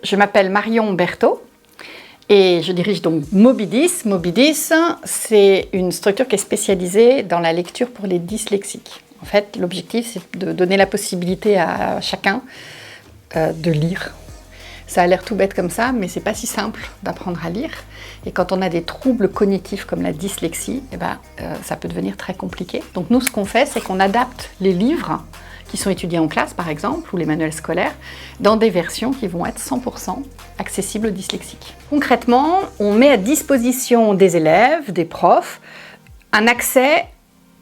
Je m'appelle Marion Berthaud et je dirige donc Mobidis. Mobidis, c'est une structure qui est spécialisée dans la lecture pour les dyslexiques. En fait, l'objectif, c'est de donner la possibilité à chacun de lire. Ça a l'air tout bête comme ça, mais c'est pas si simple d'apprendre à lire. Et quand on a des troubles cognitifs comme la dyslexie, ça peut devenir très compliqué. Donc nous, ce qu'on fait, c'est qu'on adapte les livres qui sont étudiés en classe, par exemple, ou les manuels scolaires, dans des versions qui vont être 100% accessibles aux dyslexiques. Concrètement, on met à disposition des élèves, des profs, un accès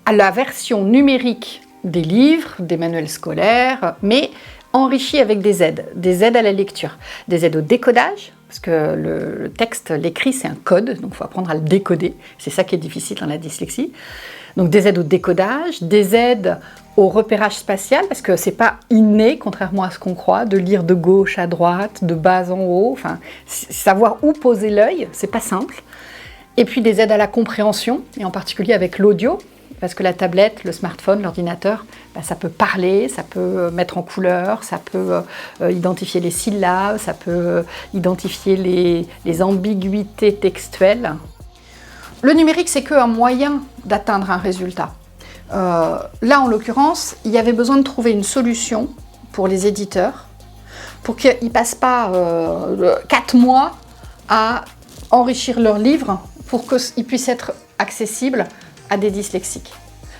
à la version numérique des livres, des manuels scolaires, mais enrichi avec des aides à la lecture, des aides au décodage, parce que le texte, l'écrit, c'est un code, donc il faut apprendre à le décoder. C'est ça qui est difficile dans la dyslexie. Donc des aides au décodage, des aides au repérage spatial, parce que c'est pas inné, contrairement à ce qu'on croit, de lire de gauche à droite, de bas en haut, enfin, savoir où poser l'œil, c'est pas simple. Et puis des aides à la compréhension, et en particulier avec l'audio, parce que la tablette, le smartphone, l'ordinateur, ça peut parler, ça peut mettre en couleur, ça peut identifier les syllabes, ça peut identifier les ambiguïtés textuelles. Le numérique, c'est qu'un moyen d'atteindre un résultat. Là, en l'occurrence, il y avait besoin de trouver une solution pour les éditeurs, pour qu'ils ne passent pas 4 mois à enrichir leurs livres pour qu'ils puissent être accessibles à des dyslexiques.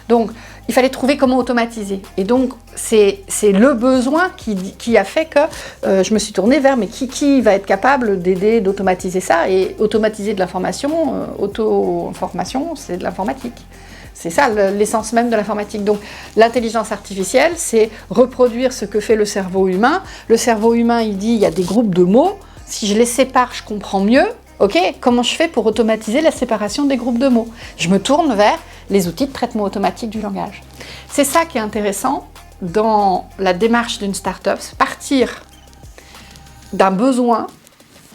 Donc, il fallait trouver comment automatiser. Et donc, c'est le besoin qui a fait que je me suis tournée vers mais qui va être capable d'aider, d'automatiser ça. Et automatiser de l'information, auto-information, c'est de l'informatique. C'est ça l'essence même de l'informatique. Donc, l'intelligence artificielle, c'est reproduire ce que fait le cerveau humain. Le cerveau humain, il dit, il y a des groupes de mots. Si je les sépare, je comprends mieux. Ok, comment je fais pour automatiser la séparation des groupes de mots? Je me tourne vers les outils de traitement automatique du langage. C'est ça qui est intéressant dans la démarche d'une start-up, c'est partir d'un besoin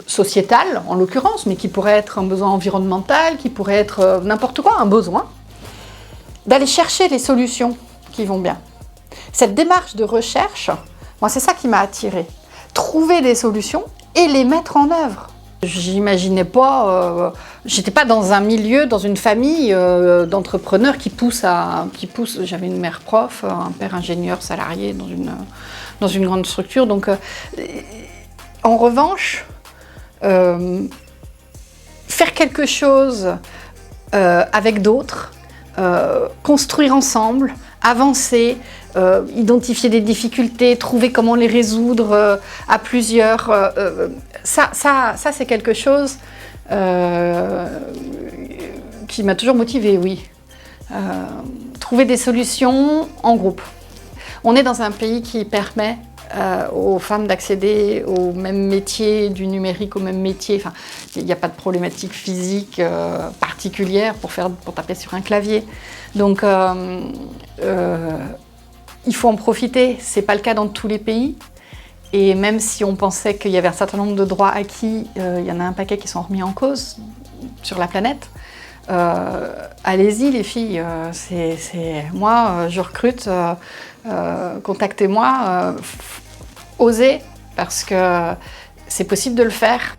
sociétal, en l'occurrence, mais qui pourrait être un besoin environnemental, qui pourrait être n'importe quoi, un besoin, d'aller chercher les solutions qui vont bien. Cette démarche de recherche, moi, c'est ça qui m'a attirée. Trouver des solutions et les mettre en œuvre. J'imaginais pas, j'étais pas dans un milieu, dans une famille d'entrepreneurs qui poussent. J'avais une mère prof, un père ingénieur salarié dans une grande structure. Donc, en revanche, faire quelque chose avec d'autres, construire ensemble, avancer, identifier des difficultés, trouver comment les résoudre à plusieurs. Ça c'est quelque chose qui m'a toujours motivée, oui. Trouver des solutions en groupe. On est dans un pays qui permet aux femmes d'accéder au même métier du numérique, au même métier. Enfin, il n'y a pas de problématique physique particulière pour taper sur un clavier. Donc, il faut en profiter. C'est pas le cas dans tous les pays. Et même si on pensait qu'il y avait un certain nombre de droits acquis, il y en a un paquet qui sont remis en cause sur la planète. Allez-y les filles, moi je recrute, contactez-moi, osez parce que c'est possible de le faire.